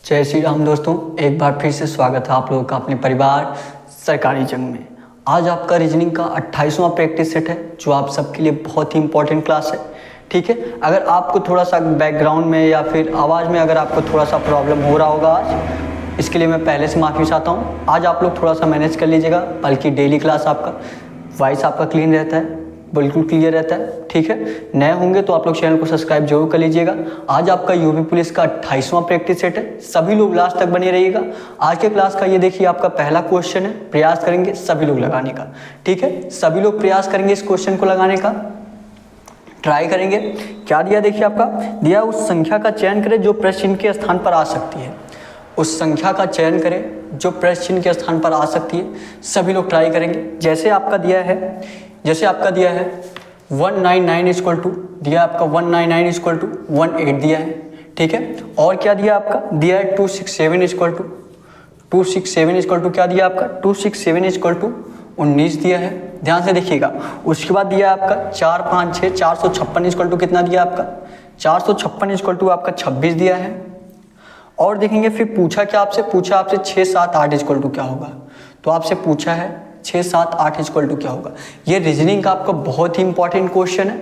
जय श्री राम दोस्तों, एक बार फिर से स्वागत है आप लोगों का अपने परिवार सरकारी जंग में। आज आपका रीजनिंग का 28वां प्रैक्टिस सेट है जो आप सबके लिए बहुत ही इंपॉर्टेंट क्लास है। ठीक है, अगर आपको थोड़ा सा बैकग्राउंड में या फिर आवाज़ में अगर आपको थोड़ा सा प्रॉब्लम हो रहा होगा आज, इसके लिए मैं पहले से माफ़ी चाहता हूँ। आज आप लोग थोड़ा सा मैनेज कर लीजिएगा, बल्कि डेली क्लास आपका वॉइस आपका क्लीन रहता है, बिल्कुल क्लियर रहता है। ठीक है, नए होंगे तो आप लोग चैनल को सब्सक्राइब जरूर कर लीजिएगा। आज आपका यूपी पुलिस का 28वां प्रैक्टिस सेट है, सभी लोग लास्ट तक बने रहिएगा। आज के क्लास का ये देखिए आपका पहला क्वेश्चन है, प्रयास करेंगे सभी लोग लगाने का। ठीक है, सभी लोग प्रयास करेंगे इस क्वेश्चन को लगाने का, ट्राई करेंगे। क्या दिया देखिए, आपका दिया उस संख्या का चयन करें जो प्रश्न चिन्ह के स्थान पर आ सकती है। उस संख्या का चयन करें जो प्रश्न चिन्ह के स्थान पर आ सकती है। सभी लोग ट्राई करेंगे। जैसे आपका दिया है 199 इक्वल टू, दिया आपका 199 इक्वल टू 18 दिया है। ठीक है, और क्या दिया आपका, दिया है 267 इक्वल टू, 267 इक्वल टू क्या दिया आपका, 267 इक्वल टू 19 दिया है। ध्यान से देखिएगा। उसके बाद दिया आपका 4 5 6 456 इक्वल टू कितना दिया आपका, 456 इक्वल टू आपका 26 दिया है। और देखेंगे फिर पूछा क्या आपसे, पूछा आपसे 6 7 8 इक्वल टू क्या होगा। तो आपसे पूछा है 6 7 8 इक्वल टू क्या होगा। ये रीजनिंग का आपका बहुत ही इंपॉर्टेंट क्वेश्चन है।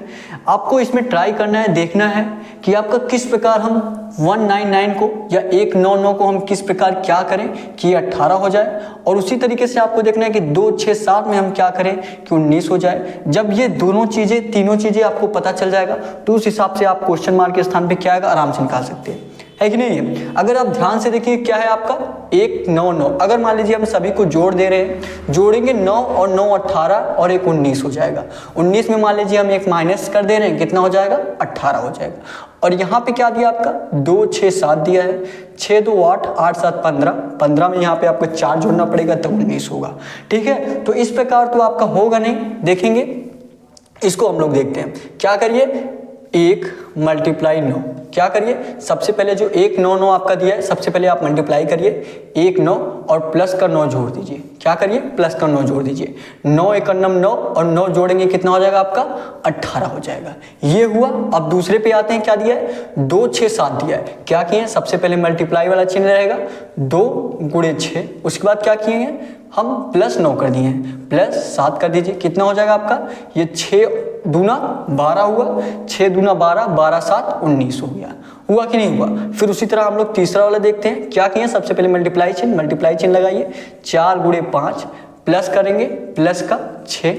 आपको इसमें ट्राई करना है, देखना है कि आपका किस प्रकार हम 199 को या 199 को हम किस प्रकार क्या करें कि 18 हो जाए, और उसी तरीके से आपको देखना है कि 2 6 7 में हम क्या करें कि 19 हो जाए। जब ये तीनों चीज़ें आपको पता चल जाएगा तो उस हिसाब से आप क्वेश्चन मार्क के स्थान पर क्या आएगा आराम से निकाल सकते हैं, है कि नहीं है। अगर आप ध्यान से देखिए क्या है आपका 199, अगर मान लीजिए हम सभी को जोड़ दे रहे हैं, जोड़ेंगे 9 और 9 18 और 1 19 हो जाएगा। 19 में मान लीजिए हम एक माइनस कर दे रहे हैं, कितना हो जाएगा 18 हो जाएगा। और यहाँ पे क्या दिया आपका 2 6 7 दिया है, 6 2 8 8 7 15, 15 में यहाँ पे आपको 4 जोड़ना पड़ेगा तो 19 होगा। ठीक है, तो इस प्रकार तो आपका होगा नहीं। देखेंगे इसको हम लोग देखते हैं। क्या करिए, 1 मल्टीप्लाई 9, क्या करिए सबसे पहले जो 1 9 9 आपका दिया है, सबसे पहले आप मल्टीप्लाई करिए 1 9 और प्लस का 9 जोड़ दीजिए। क्या करिए, प्लस का 9 जोड़ दीजिए। 9 1 9 और 9 जोड़ेंगे कितना हो जाएगा आपका 18 हो जाएगा। ये हुआ। अब दूसरे पे आते हैं, क्या दिया है 2 6 7 दिया है। क्या किए, सबसे पहले मल्टीप्लाई वाला चिन्ह रहेगा 2 गुणे 6, उसके बाद क्या किए हैं हम प्लस 9 कर दिए हैं, प्लस 7 कर दीजिए। कितना हो जाएगा आपका, ये 6 दूना 12 हुआ, 6 दूना 12, 12 7 19 हो गया। हुआ कि नहीं हुआ। फिर उसी तरह हम लोग तीसरा वाला देखते हैं। क्या किए, सबसे पहले मल्टीप्लाई चिन्ह लगाइए, 4 गुणे 5 प्लस करेंगे, प्लस का 6,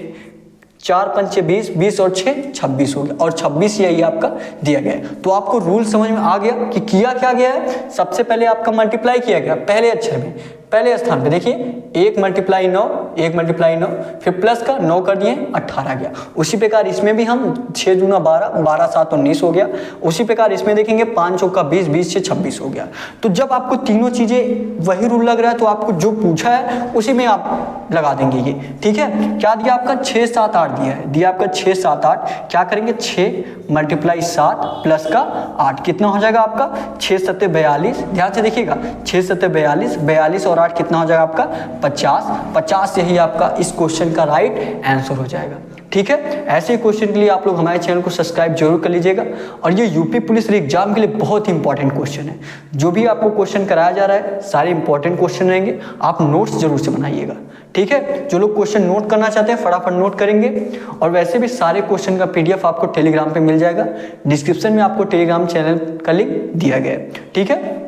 4 5 20, 20 और 6 26 हो गया, और 26 यही आपका दिया गया है। तो आपको रूल समझ में आ गया कि किया क्या गया है। सबसे पहले आपका मल्टीप्लाई किया गया पहले अक्षर में, पहले स्थान पे देखिए 1 मल्टीप्लाई 9, फिर प्लस का 9 कर दिए 18 गया। उसी प्रकार इसमें भी हम 6 दूना 12, 12 7 19 हो गया। उसी प्रकार इसमें देखेंगे 5 चौका 20, 20 से 26 हो गया। तो जब आपको तीनों चीजें वही रूल लग रहा है तो आपको जो पूछा है उसी में आप लगा देंगे ये। ठीक है, क्या दिया आपका 6 7 8 दिया है, दिया आपका 6 7 8। क्या करेंगे 6 मल्टीप्लाई 7 प्लस का 8, कितना हो जाएगा आपका 6 7 42। ध्यान से देखिएगा 6 7 42, 42 और 8 कितना हो जाएगा आपका 50, 50 यही आपका इस क्वेश्चन का राइट आंसर हो जाएगा। ठीक है, ऐसे क्वेश्चन के लिए आप लोग हमारे चैनल को सब्सक्राइब जरूर कर लीजिएगा। और ये यूपी पुलिस एग्जाम के लिए बहुत ही इंपॉर्टेंट क्वेश्चन है। जो भी आपको क्वेश्चन कराया जा रहा है सारे इंपॉर्टेंट क्वेश्चन रहेंगे, आप नोट्स जरूर से बनाइएगा। ठीक है, जो लोग क्वेश्चन नोट करना चाहते हैं फटाफट नोट करेंगे। और वैसे भी सारे क्वेश्चन का PDF आपको टेलीग्राम पे मिल जाएगा, डिस्क्रिप्शन में आपको टेलीग्राम चैनल का लिंक दिया गया है। ठीक है,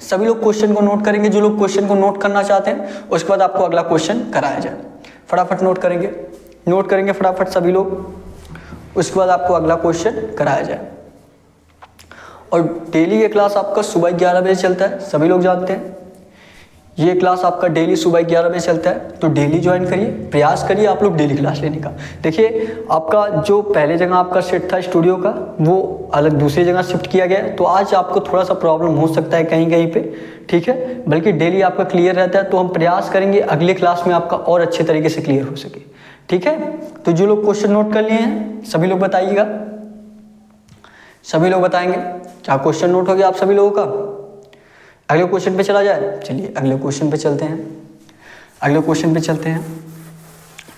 सभी लोग क्वेश्चन को नोट करेंगे। जो लोग क्वेश्चन को नोट करना चाहते हैं उसके बाद आपको अगला क्वेश्चन कराया जाए, फटाफट नोट करेंगे फटाफट सभी लोग। उसके बाद आपको अगला क्वेश्चन कराया जाए। और डेली ये क्लास आपका सुबह 11 बजे चलता है, सभी लोग जानते हैं। ये क्लास आपका डेली सुबह 11 बजे चलता है, तो डेली ज्वाइन करिए, प्रयास करिए आप लोग डेली क्लास लेने का। देखिए आपका जो पहले जगह आपका सेट था स्टूडियो का वो अलग दूसरी जगह शिफ्ट किया गया है, तो आज आपको थोड़ा सा प्रॉब्लम हो सकता है कहीं पे। ठीक है, बल्कि डेली आपका क्लियर रहता है, तो हम प्रयास करेंगे अगले क्लास में आपका और अच्छे तरीके से क्लियर हो सके। ठीक है, तो जो लोग क्वेश्चन नोट कर लिए हैं सभी लोग बताइएगा, सभी लोग बताएंगे क्या क्वेश्चन नोट हो गया आप सभी लोगों का। अगले क्वेश्चन पे चला जाए, चलिए अगले क्वेश्चन पे चलते हैं।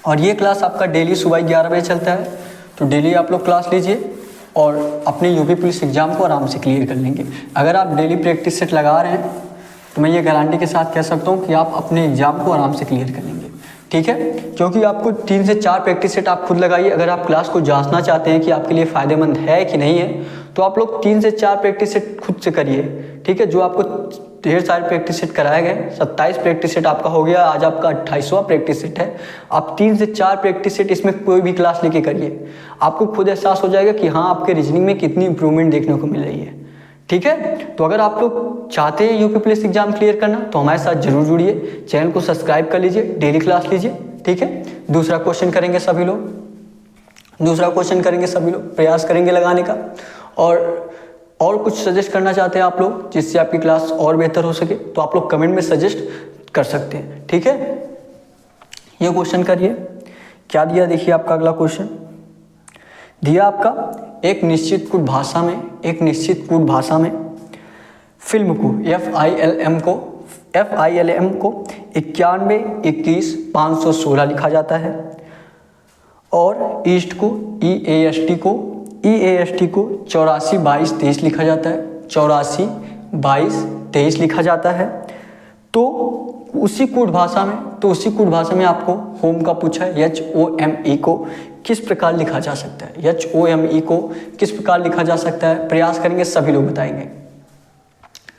और ये क्लास आपका डेली सुबह 11 बजे चलता है, तो डेली आप लोग क्लास लीजिए और अपने यूपी पुलिस एग्जाम को आराम से क्लियर कर लेंगे। अगर आप डेली प्रैक्टिस सेट लगा रहे हैं तो मैं ये गारंटी के साथ कह सकता हूँ कि आप अपने एग्जाम को आराम से क्लियर कर लेंगे, ठीक है। क्योंकि आपको 3 से 4 प्रैक्टिस सेट आप खुद लगाइए। अगर आप क्लास को जांचना चाहते हैं कि आपके लिए फ़ायदेमंद है कि नहीं है, तो आप लोग 3 से 4 प्रैक्टिस सेट खुद से करिए, ठीक है। जो आपको ढेर सारे प्रैक्टिस सेट कराए गए, 27 प्रैक्टिस सेट आपका हो गया, आज आपका 28वां प्रैक्टिस सेट है। आप 3 से 4 प्रैक्टिस सेट इसमें कोई भी क्लास लेके करिए, आपको खुद एहसास हो जाएगा कि हाँ आपके रीजनिंग में कितनी इंप्रूवमेंट देखने को मिल रही है, ठीक है। तो अगर आप लोग चाहते हैं यूपी पुलिस एग्जाम क्लियर करना, तो हमारे साथ जरूर जुड़िए, चैनल को सब्सक्राइब कर लीजिए, डेली क्लास लीजिए, ठीक है। दूसरा क्वेश्चन करेंगे सभी लोग, प्रयास करेंगे लगाने का। और कुछ सजेस्ट करना चाहते हैं आप लोग जिससे आपकी क्लास और बेहतर हो सके, तो आप लोग कमेंट में सजेस्ट कर सकते हैं, ठीक है। ये क्वेश्चन करिए, क्या दिया देखिए आपका अगला क्वेश्चन दिया आपका, एक निश्चित कूट भाषा में फिल्म को FILM को 91, 21, 516 लिखा जाता है, और ईस्ट को EAST को 84, 22, 23 लिखा जाता है, 84, 22, 23 लिखा जाता है। तो उसी कूट भाषा में आपको होम का पूछा है, HOME को किस प्रकार लिखा जा सकता है, HOME को किस प्रकार लिखा जा सकता है, प्रयास करेंगे, सभी लोग बताएंगे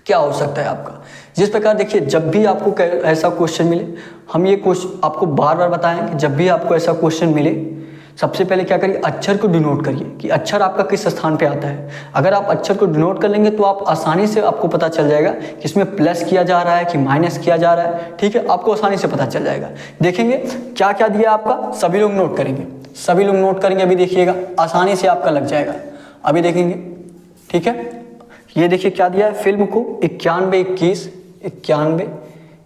क्या हो सकता है आपका। जिस प्रकार देखिए, जब भी आपको ऐसा क्वेश्चन मिले, हम ये क्वेश्चन आपको बार बार बताएंगे, जब भी आपको ऐसा क्वेश्चन मिले, सबसे पहले क्या करिए, अक्षर को डिनोट करिए कि अक्षर आपका किस स्थान पे आता है। अगर आप अक्षर को डिनोट कर लेंगे तो आप आसानी से आपको पता चल जाएगा कि इसमें प्लस किया जा रहा है कि माइनस किया जा रहा है, ठीक है। आपको आसानी से पता चल जाएगा। देखेंगे क्या क्या दिया आपका, सभी लोग नोट करेंगे, अभी देखिएगा, आसानी से आपका लग जाएगा, अभी देखेंगे, ठीक है। ये देखिए क्या दिया है, फिल्म को 91,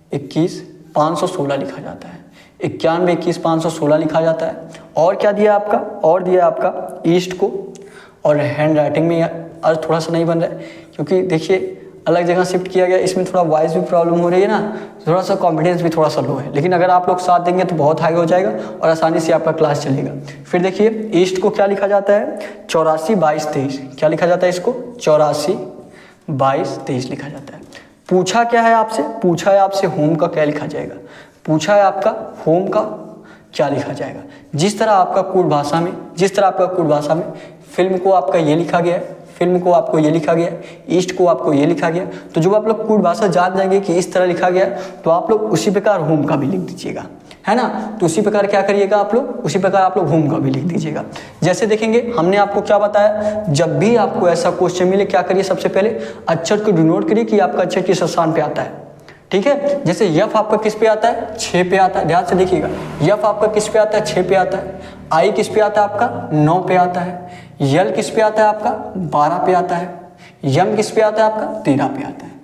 21, 516 लिखा जाता है, 91, 21, 516 लिखा जाता है। और क्या दिया आपका, ईस्ट को, और हैंड राइटिंग में अर्थ थोड़ा सा नहीं बन रहा है क्योंकि देखिए अलग जगह शिफ्ट किया गया, इसमें थोड़ा वॉइस भी प्रॉब्लम हो रही है ना, थोड़ा सा कॉन्फिडेंस भी थोड़ा सा लो है, लेकिन अगर आप लोग साथ देंगे तो बहुत हाई हो जाएगा और आसानी से आपका क्लास चलेगा। फिर देखिए ईस्ट को क्या लिखा जाता है, 84, 22, 23, क्या लिखा जाता है इसको, 84, 22, 23 लिखा जाता है। पूछा क्या है आपसे, होम का क्या लिखा जाएगा, होम का क्या लिखा जाएगा। जिस तरह आपका कूट भाषा में फिल्म को आपका ये लिखा गया है, ईस्ट को आपको ये लिखा गया, तो जब आप लोग कूट भाषा जान जाएंगे कि इस तरह लिखा गया तो आप लोग उसी प्रकार होम का भी लिख दीजिएगा, है ना। तो उसी प्रकार क्या करिएगा आप लोग, होम का भी लिख दीजिएगा। जैसे देखेंगे हमने आपको क्या बताया, जब भी आपको ऐसा क्वेश्चन मिले क्या करिए, सबसे पहले अक्षर को डिनोट करिए कि आपका अक्षर किस स्थान पे आता है, ठीक है। जैसे यफ आपका किस पे आता है, 6 पे आता है, ध्यान से देखिएगा, यफ आपका किस पे आता है, 6 पे आता है। आई किस पे आता है आपका, 9 पे आता है। यल किस पे आता है आपका, 12 पे आता है। यम किस पे आता है आपका, 13 पे आता है।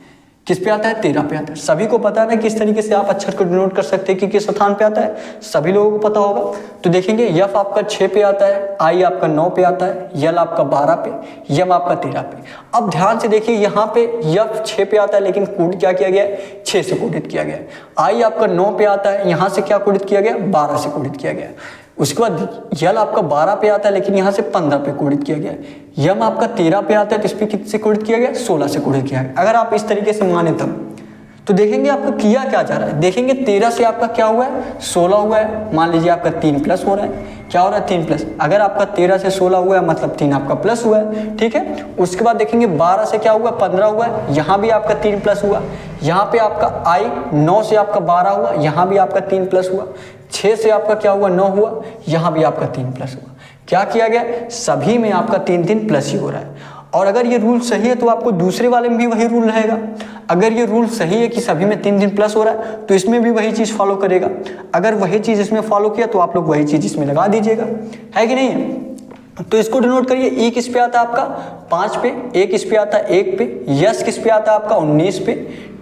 किस पे आता है, 13 पे आता है। सभी को पता है ना किस तरीके से आप अक्षर को डिनोट कर सकते हैं कि किस स्थान पे आता है, सभी लोगों को पता होगा। तो देखेंगे यफ आपका 6 पे आता है, आई आपका 9 पे आता है, यल आपका 12 पे, यम आपका 13 पे। अब ध्यान से देखिए यहाँ पे यफ 6 पे आता है लेकिन कोड क्या किया गया है, 6 से कोडित किया गया है। आई आपका 9 पे आता है, यहाँ से क्या कोडित किया गया, 12 से कोडित किया गया। उसके बाद यल आपका 12 पे आता है लेकिन यहाँ से 15 पे कोडित किया गया है। यम आपका 13 पे आता है तो इस पे कितने से कोडित किया गया, 16 से कोडित किया गया। अगर आप इस तरीके से माने तब तो देखेंगे आपको किया क्या जा रहा है। देखेंगे 13 से आपका क्या हुआ है, 16 हुआ है। मान लीजिए आपका 3 प्लस हो रहा है, क्या हो रहा है, 3 प्लस। अगर आपका 13 से 16 हुआ है मतलब 3 आपका प्लस हुआ है, ठीक है। उसके बाद देखेंगे 12 से क्या हुआ, 15 हुआ है, यहाँ भी आपका 3 प्लस हुआ। यहाँ पे आपका आई 9 से आपका 12 हुआ, यहाँ भी आपका 3 प्लस हुआ। 6 से आपका क्या हुआ, 9 हुआ, यहाँ भी आपका 3 प्लस हुआ। क्या किया गया, सभी में आपका 3 प्लस ही हो रहा है। और अगर ये रूल सही है तो आपको दूसरे वाले में भी वही रूल रहेगा। अगर ये रूल सही है कि सभी में 3 प्लस हो रहा है तो इसमें भी वही चीज़ फॉलो करेगा। अगर वही चीज़ इसमें फॉलो किया तो आप लोग वही चीज़ इसमें लगा दीजिएगा, है कि नहीं है। तो इसको डिनोट करिए। ई किस पे आता है आपका, 5 पे। ए किस पे आता है, 1 पे। यस किस पे आता है आपका, 19 पे।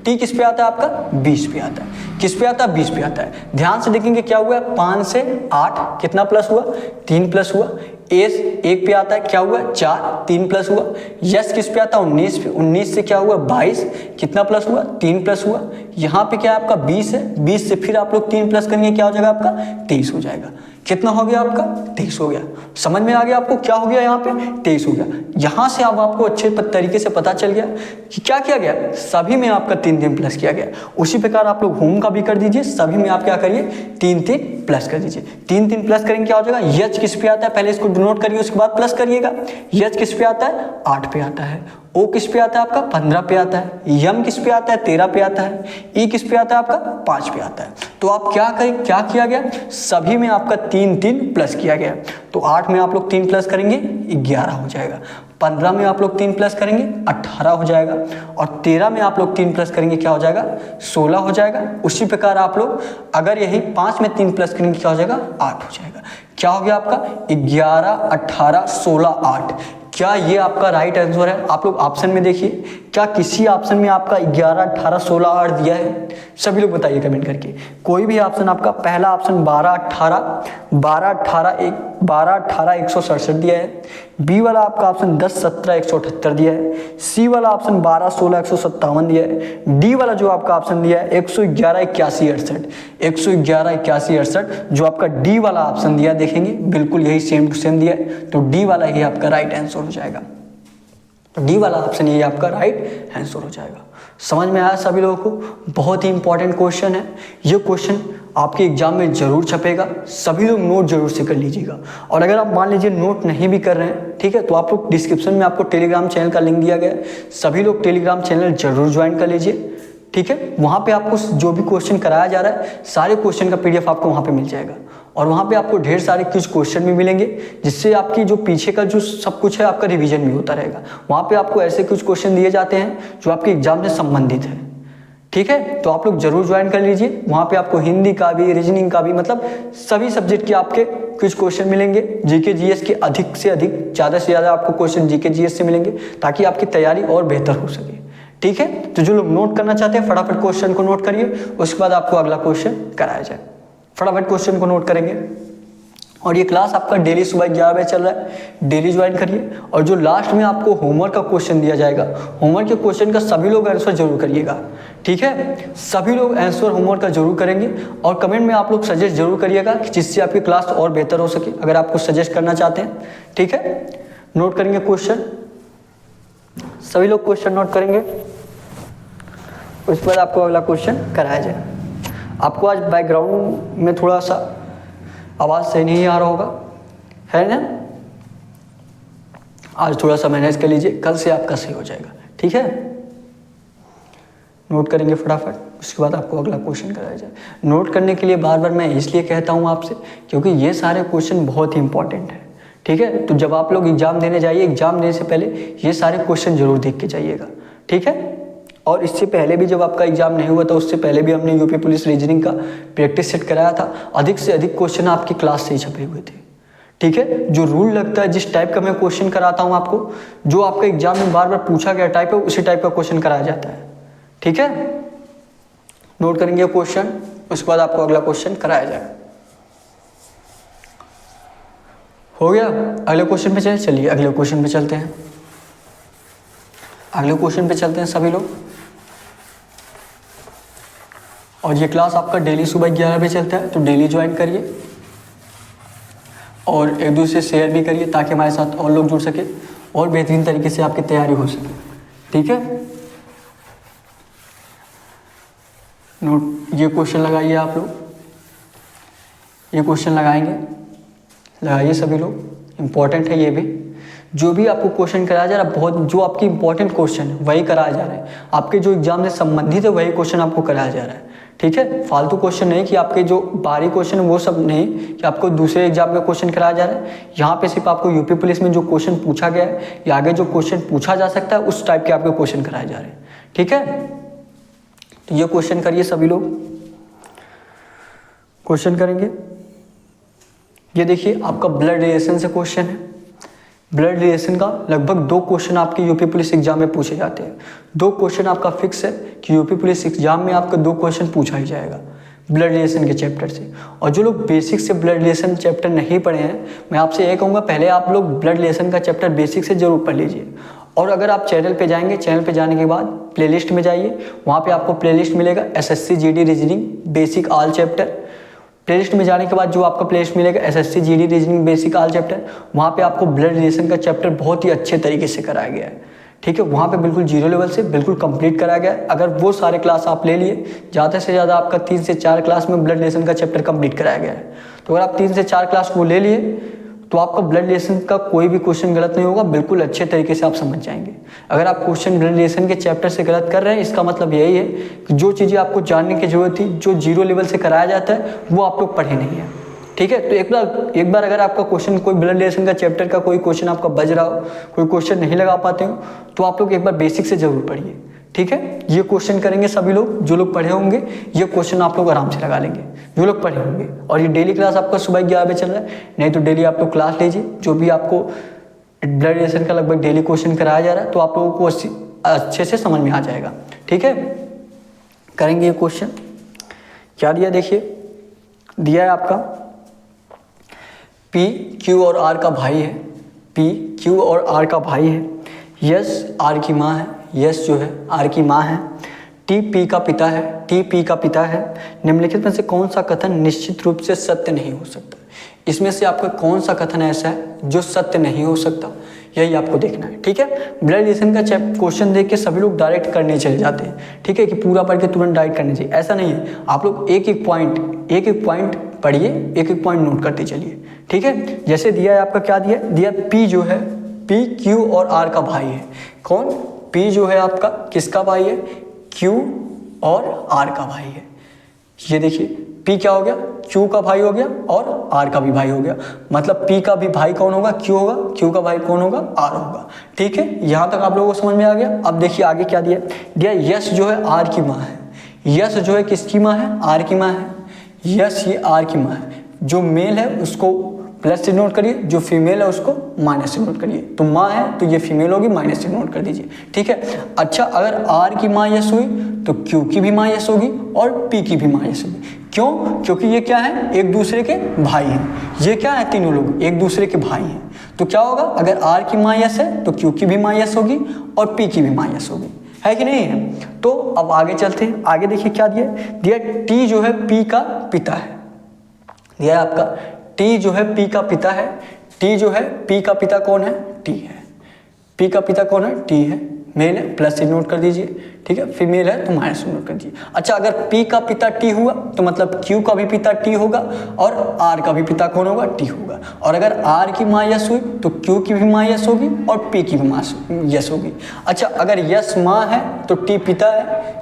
टी किस पे आता है आपका, 20 पे आता है। किस पे आता है, 20 पे आता है। ध्यान से देखेंगे क्या हुआ है, 5 से 8 कितना प्लस हुआ, 3 प्लस हुआ। एस 1 पे आता है, क्या हुआ, 4, 3 प्लस हुआ। यस किस पे आता है, 19 पे। 19 से क्या हुआ, 22, कितना प्लस हुआ, 3 प्लस हुआ। यहाँ पे क्या आपका 20 है, 20 से फिर आप लोग 3 प्लस करेंगे, क्या हो जाएगा आपका 23 हो जाएगा। कितना हो गया आपका 23 हो गया। समझ में आ गया आपको क्या हो गया, यहाँ पे 23 हो गया। यहाँ से अब आपको अच्छे तरीके से पता चल गया कि क्या किया गया, सभी में आपका 3 प्लस किया गया। उसी प्रकार आप लोग होम का भी कर दीजिए, सभी में आप क्या करिए 3 प्लस कर दीजिए। 3 प्लस करेंगे क्या हो जाएगा, यच किस पे आता है पहले इसको डिनोट करिए, उसके बाद प्लस करिएगा। यच किस पे आता है 8 पे आता है, ओ किस पे आता है आपका 15 पे आता है, यम किस पे आता है 13 पे आता है, ई किस पे आता है आपका 5 पे आता है। तो आप क्या करें, क्या किया गया, सभी में आपका 3 प्लस किया गया। तो 8 में आप लोग 3 प्लस करेंगे 11 हो जाएगा, 15 में आप लोग 3 प्लस करेंगे 18 हो जाएगा, और 13 में आप लोग 3 प्लस करेंगे क्या हो जाएगा 16 हो जाएगा। उसी प्रकार आप लोग अगर यही 5 में 3 प्लस करेंगे क्या हो जाएगा 8 हो जाएगा। क्या हो गया आपका 11, 18, 16, 8। क्या ये आपका राइट आंसर है? आप लोग ऑप्शन में देखिए, क्या किसी ऑप्शन में आपका 11, 18, 16, 8 दिया है? सभी लोग बताइए कमेंट करके। कोई भी ऑप्शन आपका, पहला ऑप्शन 12, 18, 167 दिया है। बी वाला आपका ऑप्शन 10, 17, 178 दिया है। सी वाला ऑप्शन 12, 16, 157 दिया है। डी वाला जो आपका ऑप्शन दिया है 111, 81, 68, 111, 81, 68 जो आपका डी वाला ऑप्शन दिया देखेंगे बिल्कुल यही सेम टू सेम दिया है। तो डी वाला ही आपका राइट आंसर हो जाएगा। तो डी वाला ऑप्शन ये आपका राइट आंसर हो जाएगा। समझ में आया सभी लोगों को? बहुत ही इंपॉर्टेंट क्वेश्चन है ये। क्वेश्चन आपके एग्जाम में जरूर छपेगा, सभी लोग नोट जरूर से कर लीजिएगा। और अगर आप मान लीजिए नोट नहीं भी कर रहे हैं, ठीक है, तो आप लोग डिस्क्रिप्शन में आपको टेलीग्राम चैनल का लिंक दिया गया है, सभी लोग टेलीग्राम चैनल जरूर ज्वाइन कर लीजिए, ठीक है। वहाँ पे आपको जो भी क्वेश्चन कराया जा रहा है सारे क्वेश्चन का PDF आपको वहाँ पे मिल जाएगा, और वहाँ पे आपको ढेर सारे कुछ क्वेश्चन भी मिलेंगे, जिससे आपकी जो पीछे का जो सब कुछ है आपका रिवीजन भी होता रहेगा। वहाँ पे आपको ऐसे कुछ क्वेश्चन दिए जाते हैं जो आपके एग्जाम से संबंधित है, ठीक है। तो आप लोग जरूर ज्वाइन कर लीजिए। वहाँ पे आपको हिंदी का भी, रीजनिंग का भी, मतलब सभी सब्जेक्ट के आपके कुछ क्वेश्चन मिलेंगे। GK GS के अधिक से अधिक, ज़्यादा से ज़्यादा आपको क्वेश्चन GK GS से मिलेंगे, ताकि आपकी तैयारी और बेहतर हो सके, ठीक है। तो जो लोग नोट करना चाहते हैं फटाफट क्वेश्चन को नोट करिए, उसके बाद आपको अगला क्वेश्चन कराया जाए। फटाफट क्वेश्चन को नोट करेंगे। और ये क्लास आपका डेली सुबह 11 बजे चल रहा है, डेली ज्वाइन करिए। और जो लास्ट में आपको होमवर्क का क्वेश्चन दिया जाएगा, होमवर्क के क्वेश्चन का सभी लोग आंसर जरूर करिएगा, ठीक है। सभी लोग आंसर होमवर्क का जरूर करेंगे, और कमेंट में आप लोग सजेस्ट जरूर करिएगा जिससे आपकी क्लास और बेहतर हो सके, अगर आप कुछ सजेस्ट करना चाहते हैं, ठीक है। नोट करेंगे क्वेश्चन, सभी लोग क्वेश्चन नोट करेंगे, उसके बाद आपको अगला क्वेश्चन कराया जाए। आपको आज बैकग्राउंड में थोड़ा सा आवाज़ सही नहीं आ रहा होगा, है ना? आज थोड़ा सा मैनेज कर लीजिए, कल से आपका सही हो जाएगा, ठीक है। नोट करेंगे फटाफट, उसके बाद आपको अगला क्वेश्चन कराया जाए। नोट करने के लिए बार बार मैं इसलिए कहता हूँ आपसे, क्योंकि ये सारे क्वेश्चन बहुत ही इंपॉर्टेंट है, ठीक है। तो जब आप लोग एग्जाम देने जाइए, एग्जाम देने से पहले ये सारे क्वेश्चन जरूर देख के जाइएगा, ठीक है। और इससे पहले भी जब आपका एग्जाम नहीं हुआ था, उससे पहले भी हमने यूपी पुलिस रीजनिंग का प्रैक्टिस सेट कराया था। अधिक से अधिक क्वेश्चन आपकी क्लास से ही छपे हुए थे, ठीक है। जो रूल लगता है, जिस टाइप का मैं क्वेश्चन कराता हूँ आपको, जो आपका एग्जाम में बार बार पूछा गया टाइप है, उसी टाइप का क्वेश्चन कराया जाता है, ठीक है। नोट करेंगे क्वेश्चन, उसके बाद आपको अगला क्वेश्चन कराया जाएगा। हो गया? अगले क्वेश्चन पे चलिए अगले क्वेश्चन पे चलते हैं। अगले क्वेश्चन पे चलते हैं सभी लोग। और ये क्लास आपका डेली सुबह 11 बजे चलता है, तो डेली ज्वाइन करिए और एक दूसरे से शेयर भी करिए, ताकि हमारे साथ और लोग जुड़ सके और बेहतरीन तरीके से आपकी तैयारी हो सके, ठीक है। नोट, ये क्वेश्चन लगाइए आप लोग, ये क्वेश्चन लगाएंगे, लगाइए सभी लोग, इम्पॉर्टेंट है ये भी। जो भी आपको क्वेश्चन कराया जा रहा है, बहुत जो आपकी इंपॉर्टेंट क्वेश्चन है वही कराया जा रहा है, आपके जो एग्जाम से संबंधित है वही क्वेश्चन आपको कराया जा रहा है, ठीक है। फालतू क्वेश्चन नहीं कि आपके जो बाहरी क्वेश्चन है वो सब नहीं कि आपको दूसरे एग्जाम का क्वेश्चन कराया जा रहा है। यहाँ पे सिर्फ आपको यूपी पुलिस में जो क्वेश्चन पूछा गया है या आगे जो क्वेश्चन पूछा जा सकता है उस टाइप के आपके क्वेश्चन कराए जा रहे हैं, ठीक है। तो ये क्वेश्चन करिए सभी लोग, क्वेश्चन करेंगे। ये देखिए आपका ब्लड रिलेशन से क्वेश्चन है। ब्लड रिलेशन का लगभग 2 क्वेश्चन आपके यूपी पुलिस एग्जाम में पूछे जाते हैं। 2 क्वेश्चन आपका फिक्स है कि यूपी पुलिस एग्जाम में आपका 2 क्वेश्चन पूछा ही जाएगा ब्लड रिलेशन के चैप्टर से। और जो लोग बेसिक से ब्लड रिलेशन चैप्टर नहीं पढ़े हैं, मैं आपसे ये कहूँगा पहले आप लोग ब्लड रिलेशन का चैप्टर बेसिक से जरूर पढ़ लीजिए। और अगर आप चैनल पे जाएंगे, चैनल पे जाने के बाद प्लेलिस्ट में जाइए, वहाँ पे आपको प्लेलिस्ट मिलेगा SSC GD reasoning basic all chapter. Playlist में जाने के बाद जो आपका प्लेलिस्ट मिलेगा SSC GD reasoning basic all chapter, वहाँ पे आपको ब्लड रिलेशन का चैप्टर बहुत ही अच्छे तरीके से कराया गया है। ठीक है, वहाँ पे बिल्कुल जीरो लेवल से बिल्कुल कंप्लीट कराया गया है। अगर वो सारे क्लास आप ले लिए, ज़्यादा से ज़्यादा आपका 3 से 4 क्लास में ब्लड रिलेशन का चैप्टर कंप्लीट कराया गया है। तो अगर आप 3 से 4 क्लास वो ले लिए तो आपका ब्लड रिलेशन का कोई भी क्वेश्चन गलत नहीं होगा, बिल्कुल अच्छे तरीके से आप समझ जाएंगे। अगर आप क्वेश्चन ब्लड रिलेशन के चैप्टर से गलत कर रहे हैं, इसका मतलब यही है कि जो चीज़ें आपको जानने की जरूरत थी, जो जीरो लेवल से कराया जाता है, वो आप लोग पढ़े नहीं है। ठीक है, तो एक बार अगर आपका क्वेश्चन कोई ब्लड रिलेशन का चैप्टर का कोई क्वेश्चन आपका बज रहा हो, कोई क्वेश्चन नहीं लगा पाते हो, तो आप लोग एक बार बेसिक से जरूर पढ़िए। ठीक है, ये क्वेश्चन करेंगे सभी लोग, जो लोग पढ़े होंगे ये क्वेश्चन आप लोग आराम से लगा लेंगे, जो लोग पढ़े होंगे। और ये डेली क्लास आपका सुबह 11 बजे चल रहा है, नहीं तो डेली आप लोग क्लास लीजिए। जो भी आपको ब्लड रिलेशन का लगभग डेली क्वेश्चन कराया जा रहा है, तो आप लोगों को अच्छे से समझ में आ जाएगा। ठीक है, करेंगे ये क्वेश्चन। क्या दिया देखिए, दिया है आपका P Q और R का भाई है, P Q और R का भाई है, यस R की माँ है, यस जो है R की माँ है, T P का पिता है, T P का पिता है। निम्नलिखित में से कौन सा कथन निश्चित रूप से सत्य नहीं हो सकता? इसमें से आपका कौन सा कथन ऐसा है जो सत्य नहीं हो सकता, यही आपको देखना है। ठीक है, ब्लड रिलेशन का क्वेश्चन देख के सभी लोग डायरेक्ट करने चले जाते हैं। ठीक है, कि पूरा पढ़ के तुरंत डायरेक्ट करने चाहिए, ऐसा नहीं है। आप लोग एक एक पॉइंट पढ़िए, एक एक पॉइंट नोट करते चलिए। ठीक है, जैसे दिया है आपका, क्या दिया P जो है P Q और R का भाई है। कौन? P जो है आपका किसका भाई है? Q और R का भाई है। ये देखिए P क्या हो गया? Q का भाई हो गया और R का भी भाई हो गया। मतलब P का भी भाई कौन होगा? Q होगा। Q का भाई कौन होगा? R होगा। ठीक है, यहाँ तक आप लोगों को समझ में आ गया। अब देखिए आगे क्या दिया यश जो है R की माँ है। यश जो है किसकी माँ है? R की माँ है। यश ये R की माँ है। जो मेल है उसको प्लस से नोट करिए, जो फीमेल है उसको माइनस से नोट करिए। तो माँ है तो ये फीमेल होगी, माइनस से नोट कर दीजिए। ठीक है, अच्छा अगर R की माँ यस हुई तो Q की भी माँ यस होगी और P की भी माँ यस होगी। क्यों? क्योंकि ये क्या है? एक दूसरे के भाई हैं। ये क्या है? तीनों लोग एक दूसरे के भाई हैं। तो क्या होगा? अगर R की माँ यस है तो Q की भी माँ यस होगी और P की भी माँ यस होगी, है कि नहीं है? तो अब आगे चलते हैं। आगे देखिए क्या दिया T जो है P का पिता है। दिया है आपका T जो है P का पिता है। T जो है P का पिता कौन है? T है। P का पिता कौन है? T है। मेल है, प्लस से नोट कर दीजिए। ठीक है, फीमेल है तो माइनस से नोट कर दीजिए। अच्छा अगर P का पिता T हुआ तो मतलब Q का भी पिता T होगा और R का भी पिता कौन होगा? T होगा। और अगर R की माँ यस हुई तो Q की भी माँ यस होगी और P की भी माँ यस होगी। अच्छा अगर यस माँ है तो T पिता है।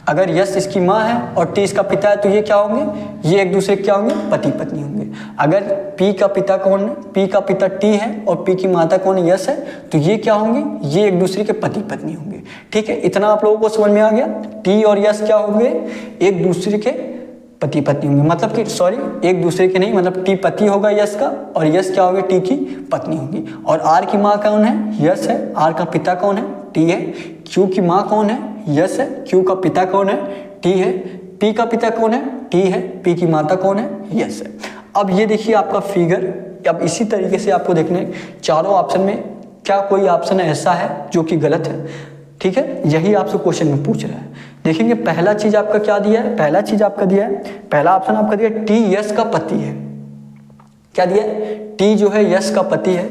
अगर यस इसकी माँ है और T इसका पिता है तो ये क्या होंगे? ये एक दूसरे क्या होंगे? पति पत्नी होंगे। अगर P का पिता कौन है? P का पिता T है और P की माता कौन है? यस है। तो ये क्या होंगे? ये एक दूसरे के पति पत्नी होंगे। ठीक है, इतना आप लोगों को समझ में आ गया। T और यस क्या होंगे? एक दूसरे के पति पत्नी होंगे। मतलब कि सॉरी, एक दूसरे के नहीं, मतलब T पति होगा यस का और यस क्या होगा? T की पत्नी होगी। और R की माँ कौन है? यस है। R का पिता कौन है? T है। Q की माँ कौन है? यस है। Q का पिता कौन है? T है। P का पिता कौन है? T है। P की माता कौन है? यस है। अब ये देखिए आपका फिगर। अब इसी तरीके से आपको देखने चारों ऑप्शन में क्या कोई ऑप्शन ऐसा है जो कि गलत है? ठीक है, यही आपसे क्वेश्चन में पूछ रहा है। देखेंगे पहला चीज आपका क्या दिया है? पहला चीज आपका दिया है, पहला ऑप्शन आपका दिया T यस का पति है। क्या दिया है? T जो है यस का पति है।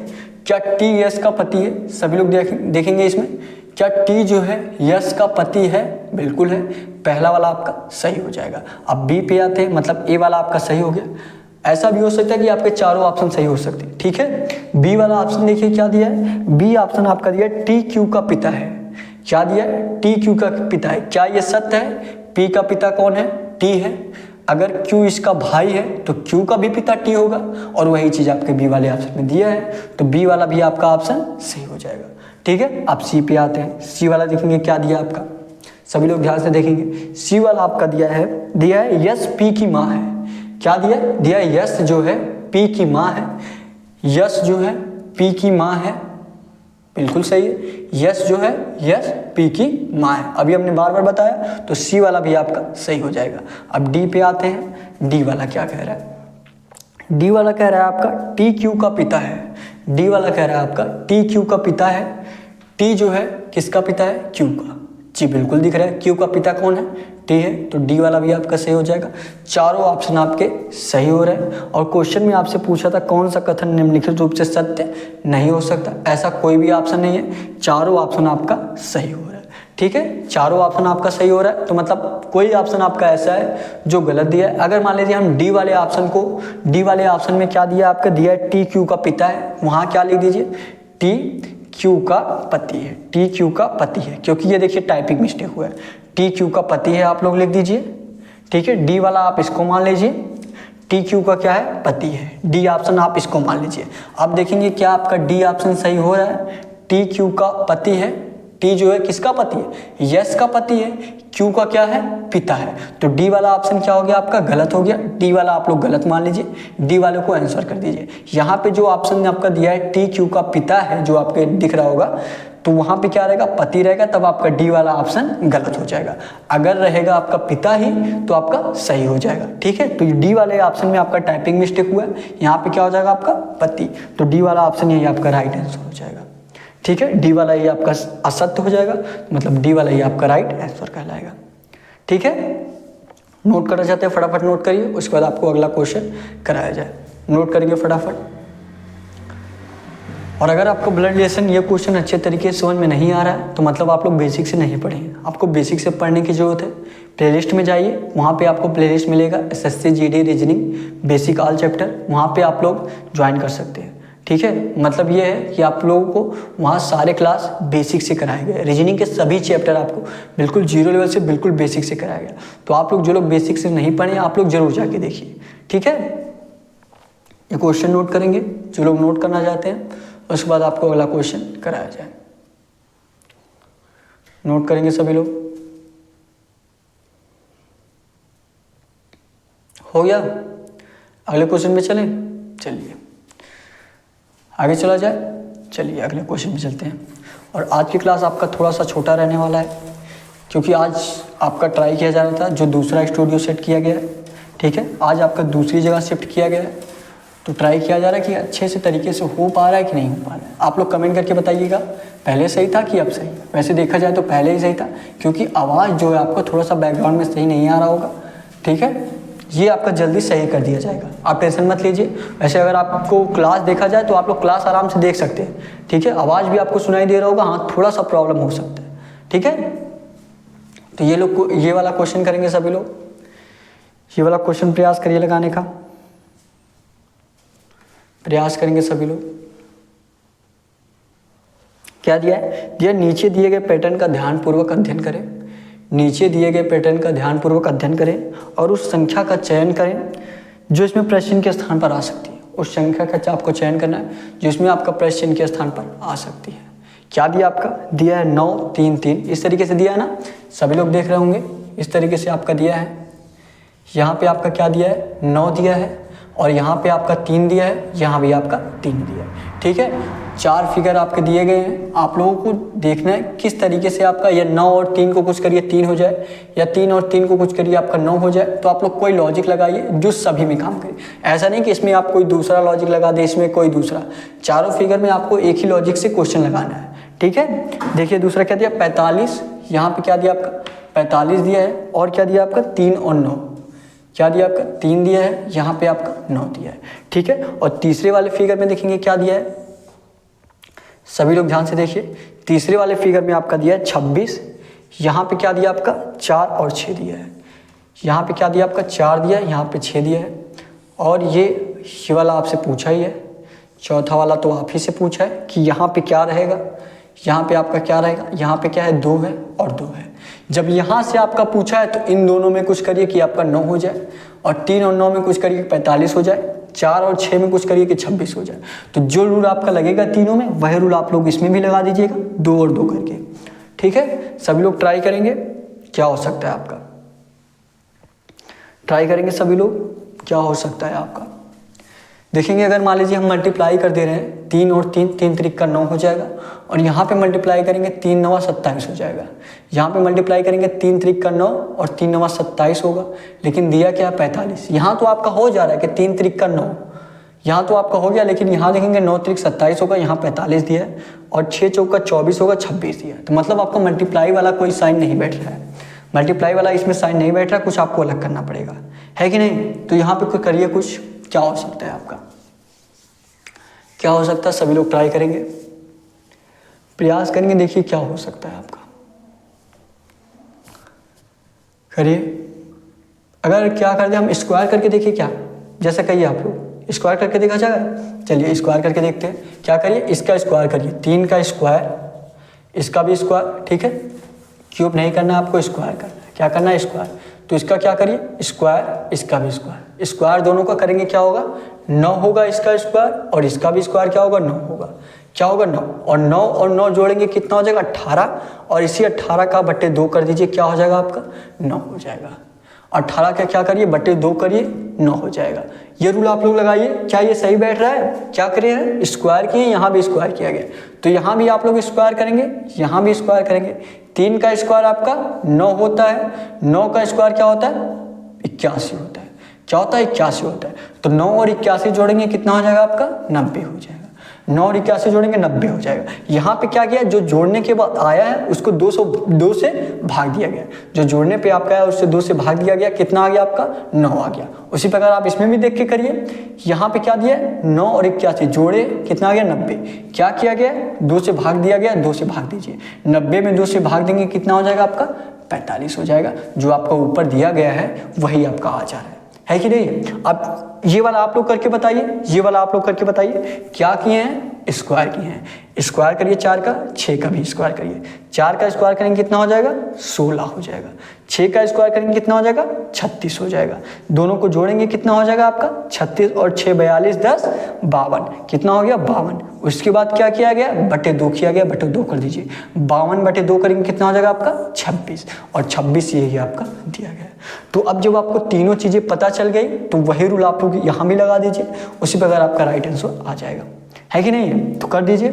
क्या T यस का पति है? सभी लोग देखेंगे इसमें क्या T जो है यस का पति है? बिल्कुल है। पहला वाला आपका सही हो जाएगा। अब B पे आते हैं, मतलब A वाला आपका सही हो गया। ऐसा भी हो सकता है कि आपके चारों ऑप्शन सही हो सकते हैं। ठीक है, B वाला ऑप्शन देखिए क्या दिया है? B ऑप्शन आपका दिया है T Q का पिता है। क्या दिया है? T Q का पिता है। क्या ये सत्य है? P का पिता कौन है? T है। अगर Q इसका भाई है तो Q का भी पिता T होगा और वही चीज आपके B वाले ऑप्शन में दिया है, तो B वाला भी आपका ऑप्शन सही हो जाएगा। ठीक है, अब C पे आते हैं। C वाला देखेंगे क्या दिया आपका, सभी लोग ध्यान से देखेंगे। C वाला आपका दिया है यस P की माँ है। क्या दिया है यस जो है P की माँ है। यस जो है P की माँ है, बिल्कुल सही है। यस जो है यस P की माँ है, अभी हमने बार बार बताया, तो C वाला भी आपका सही हो जाएगा। अब D पे आते हैं। D वाला क्या कह रहा है? D वाला कह रहा है आपका T Q का पिता है। D वाला कह रहा है आपका T Q का पिता है। T जो है किसका पिता है? Q का। जी बिल्कुल दिख रहा है। क्यू का पिता कौन है? टी है, तो डी वाला भी आपका सही हो जाएगा। चारों ऑप्शन आपके सही हो रहे हैं। और क्वेश्चन में आपसे पूछा था कौन सा कथन निम्नलिखित रूप से सत्य नहीं हो सकता, ऐसा कोई भी ऑप्शन नहीं है, चारों ऑप्शन आपका सही हो रहा है। ठीक है, चारों ऑप्शन आपका सही हो रहा है, तो मतलब कोई ऑप्शन आपका ऐसा है जो गलत दिया है। अगर मान लीजिए हम डी वाले ऑप्शन को, डी वाले ऑप्शन में क्या दिया आपका, दिया है टी क्यू का पिता है, वहां क्या लिख दीजिए, टी क्यू का पति है, टी क्यू का पति है, क्योंकि ये देखिए टाइपिंग मिस्टेक हुआ है, टी क्यू का पति है आप लोग लिख दीजिए। ठीक है, डी वाला आप इसको मान लीजिए, टी क्यू का क्या है, पति है, डी ऑप्शन आप इसको मान लीजिए। अब देखेंगे क्या आपका डी ऑप्शन सही हो रहा है, टी क्यू का पति है, टी जो है किसका पति है, यस का पति है, क्यू का क्या है, पिता है, तो डी वाला ऑप्शन क्या हो गया आपका, गलत हो गया, डी वाला आप लोग गलत मान लीजिए, डी वाले को आंसर कर दीजिए। यहाँ पे जो ऑप्शन आपका दिया है टी क्यू का पिता है, जो आपके दिख रहा होगा, तो वहां पे क्या रहेगा, पति रहेगा, तब आपका डी वाला ऑप्शन गलत हो जाएगा। अगर रहेगा आपका पिता ही तो आपका सही हो जाएगा। ठीक है, तो डी वाले ऑप्शन में आपका टाइपिंग मिस्टेक हुआ है, यहाँ पे क्या हो जाएगा आपका पति, तो डी वाला ऑप्शन यही आपका राइट आंसर हो जाएगा। ठीक है, डी वाला ये आपका असत्य हो जाएगा, मतलब डी वाला ये आपका राइट आंसर कहलाएगा। ठीक है, नोट करना चाहते हैं फटाफट नोट करिए, उसके बाद आपको अगला क्वेश्चन कराया जाए, नोट करेंगे फटाफट। और अगर आपको ब्लड रिलेशन ये क्वेश्चन अच्छे तरीके से समझ में नहीं आ रहा है तो मतलब आप लोग बेसिक से नहीं पढ़ेंगे, आपको बेसिक से पढ़ने की जरूरत है। प्लेलिस्ट में जाइए, वहाँ पे आपको प्लेलिस्ट मिलेगा SSC GD reasoning basic all chapter, वहाँ पे आप लोग ज्वाइन कर सकते हैं। ठीक है, मतलब ये है कि आप लोगों को वहाँ सारे क्लास बेसिक से कराए गए, रीजनिंग के सभी चैप्टर आपको बिल्कुल जीरो लेवल से बिल्कुल बेसिक से कराया गया। तो आप लोग जो लोग बेसिक से नहीं पढ़े आप लोग जरूर जाके देखिए। ठीक है, ये क्वेश्चन नोट करेंगे जो लोग नोट करना चाहते हैं, उसके बाद आपको अगला क्वेश्चन कराया जाए। नोट करेंगे सभी लोग, हो गया? अगले क्वेश्चन में चलें, चलिए आगे चला जाए। चलिए अगले क्वेश्चन में चलते हैं। और आज की क्लास आपका थोड़ा सा छोटा रहने वाला है, क्योंकि आज आपका ट्राई किया जा रहा था जो दूसरा स्टूडियो सेट किया गया है। ठीक है, आज आपका दूसरी जगह शिफ्ट किया गया है, तो ट्राई किया जा रहा है कि अच्छे से तरीके से हो पा रहा है कि नहीं हो पा रहा है। आप लोग कमेंट करके बताइएगा पहले सही था कि अब सही है। वैसे देखा जाए तो पहले ही सही था, क्योंकि आवाज़ जो है आपको थोड़ा सा बैकग्राउंड में सही नहीं आ रहा होगा। ठीक है, ये आपका जल्दी सही कर दिया जाएगा, आप टेंशन मत लीजिए। वैसे अगर आपको क्लास देखा जाए तो आप लोग क्लास आराम से देख सकते हैं। ठीक है, आवाज़ भी आपको सुनाई दे रहा होगा, हाँ थोड़ा सा प्रॉब्लम हो सकता है। ठीक है, तो ये लोग ये वाला क्वेश्चन करेंगे सभी लोग, ये वाला क्वेश्चन प्रयास करिए लगाने का, प्रयास करेंगे सभी लोग। क्या दिया है, दिया नीचे दिए गए पैटर्न का ध्यानपूर्वक अध्ययन करें, नीचे दिए गए पैटर्न का ध्यानपूर्वक अध्ययन करें और उस संख्या का चयन करें जो इसमें प्रश्न के स्थान पर आ सकती है। उस संख्या का आपको चयन करना है जो इसमें आपका प्रश्न के स्थान पर आ सकती है। क्या दिया आपका, दिया है 9 3 3, इस तरीके से दिया है ना, सभी लोग देख रहे होंगे, इस तरीके से आपका दिया है। यहाँ पे आपका क्या दिया है, 9 दिया है, और यहाँ पे आपका 3 दिया है, यहाँ भी आपका 3 दिया है। ठीक है, 4 फिगर आपके दिए गए हैं, आप लोगों को देखना है किस तरीके से आपका ये 9 और 3 को कुछ करिए 3 हो जाए, या 3 और 3 को कुछ करिए आपका 9 हो जाए। तो आप लोग कोई लॉजिक लगाइए जो सभी में काम करे, ऐसा नहीं कि इसमें आप कोई दूसरा लॉजिक लगा दे, इसमें कोई दूसरा, चारों फिगर में आपको एक ही लॉजिक से क्वेश्चन लगाना है। ठीक है, देखिए दूसरा क्या दिया 45, यहाँ पे क्या दिया आपका 45 दिया है, और क्या दिया आपका 3 और 9, क्या दिया आपका 3 दिया है, यहाँ पे आपका 9 दिया है। ठीक है, और तीसरे वाले फिगर में देखेंगे क्या दिया है, सभी लोग ध्यान से देखिए, तीसरे वाले फिगर में आपका दिया है 26, यहाँ पे क्या दिया आपका 4 और 6 दिया है, यहाँ पे क्या दिया आपका 4 दिया है, यहाँ पे 6 दिया है, और ये वाला आपसे पूछा ही है, चौथा वाला तो आप ही से पूछा है कि यहाँ पे क्या रहेगा, यहाँ पे आपका क्या रहेगा, यहाँ पे क्या है 2 है और 2 है। जब यहाँ से आपका पूछा है तो इन दोनों में कुछ करिए कि आपका 9 हो जाए, और 3 और 9 में कुछ करिए 45 हो जाए, 4 और 6 में कुछ करिए कि 26 हो जाए। तो जो रूल आपका लगेगा तीनों में, वह रूल आप लोग इसमें भी लगा दीजिएगा, 2 और 2 करके। ठीक है, सभी लोग ट्राई करेंगे क्या हो सकता है आपका, ट्राई करेंगे सभी लोग क्या हो सकता है आपका। देखेंगे अगर मान लीजिए हम मल्टीप्लाई कर दे रहे हैं 3 और 3, 3 त्रिक का 9 हो जाएगा, और यहाँ पे मल्टीप्लाई करेंगे 3 9 27 हो जाएगा, यहाँ पे मल्टीप्लाई करेंगे 3 त्रिक का 9 और 3 9 27 होगा, लेकिन दिया क्या 45। यहाँ तो आपका हो जा रहा है कि 3 त्रिक का 9, यहाँ तो आपका हो गया, लेकिन यहाँ देखेंगे 9 त्रिक 27 होगा, यहाँ 45 दिया है, और 6 चौका 24 होगा, 26 दिया है। तो मतलब आपका मल्टीप्लाई वाला कोई साइन नहीं बैठ रहा है, मल्टीप्लाई वाला इसमें साइन नहीं बैठ रहा, कुछ आपको अलग करना पड़ेगा, है कि नहीं। तो यहाँ पे कोई करिए कुछ, क्या हो सकता है आपका, क्या हो सकता है, सभी लोग ट्राई करेंगे, प्रयास करेंगे, देखिए क्या हो सकता है आपका, करिए। अगर क्या कर दे हम स्क्वायर करके देखिए, क्या जैसा कहिए आप लोग, स्क्वायर करके देखा जाएगा। चलिए स्क्वायर करके देखते हैं, क्या करिए, इसका स्क्वायर करिए, 3 का स्क्वायर, इसका भी स्क्वायर, ठीक है। क्यूब नहीं करना है आपको, स्क्वायर करना है, क्या करना है, स्क्वायर। तो इसका क्या करिए, स्क्वायर, इसका भी स्क्वायर, स्क्वायर दोनों का करेंगे, क्या होगा, 9 होगा इसका स्क्वायर, और इसका भी स्क्वायर क्या होगा, 9 होगा, क्या होगा, 9, और 9 जोड़ेंगे कितना हो जाएगा, 18, और इसी 18 का बट्टे 2 कर दीजिए, क्या हो जाएगा आपका, 9 हो जाएगा। 18 का क्या करिए, बट्टे 2 करिए, 9 हो जाएगा। ये रूल आप लोग लगाइए, क्या ये सही बैठ रहा है, क्या करिए, स्क्वायर किए, यहाँ भी स्क्वायर किया गया, तो यहाँ भी आप लोग स्क्वायर करेंगे, यहाँ भी स्क्वायर करेंगे। 3 का स्क्वायर आपका 9 होता है, 9 का स्क्वायर क्या होता है, 81 होता है, क्या होता है, 81 होता है। तो 9 और 81 जोड़ेंगे, कितना हो जाएगा आपका, 90 हो जाएगा। 9 और 81 जोड़ेंगे, 90 हो जाएगा। यहाँ पे क्या किया, जो जोड़ने के बाद आया है उसको 2 से भाग दिया गया, जो जोड़ने पे आपका है उससे 2 से भाग दिया गया, कितना आ गया आपका, 9 आ गया। उसी प्रकार आप इसमें भी देख के करिए, यहाँ पे क्या दिया है, 9 और 81 जोड़े, कितना आ गया, 90, क्या किया गया, 2 से भाग दिया गया, 2 से भाग दीजिए, 90 में 2 से भाग देंगे, कितना हो जाएगा आपका, 45 हो जाएगा। जो आपका ऊपर दिया गया है वही आपका आ जा रहा है कि नहीं। अब ये वाला आप लोग करके बताइए, ये वाला आप लोग करके बताइए, क्या किए हैं, स्क्वायर किए हैं। स्क्वायर करिए 4 का, 6 का भी स्क्वायर करिए। 4 का स्क्वायर करेंगे कितना हो जाएगा, 16 हो जाएगा। 6 का स्क्वायर करेंगे कितना हो जाएगा, 36 हो जाएगा। दोनों को जोड़ेंगे कितना हो जाएगा आपका, 36 और 6 42 10 52, कितना हो गया, 52। उसके बाद क्या किया गया, बटे 2 किया गया, बटे 2 कर दीजिए, 52 बटे 2 करेंगे कितना हो जाएगा आपका, 26, और 26 यही आपका दिया गया। तो अब जब आपको तीनों चीजें पता चल गई तो वही रूल आप लोग यहाँ भी लगा दीजिए, उसी प्रकार आपका राइट आंसर आ जाएगा, है कि नहीं। तो कर दीजिए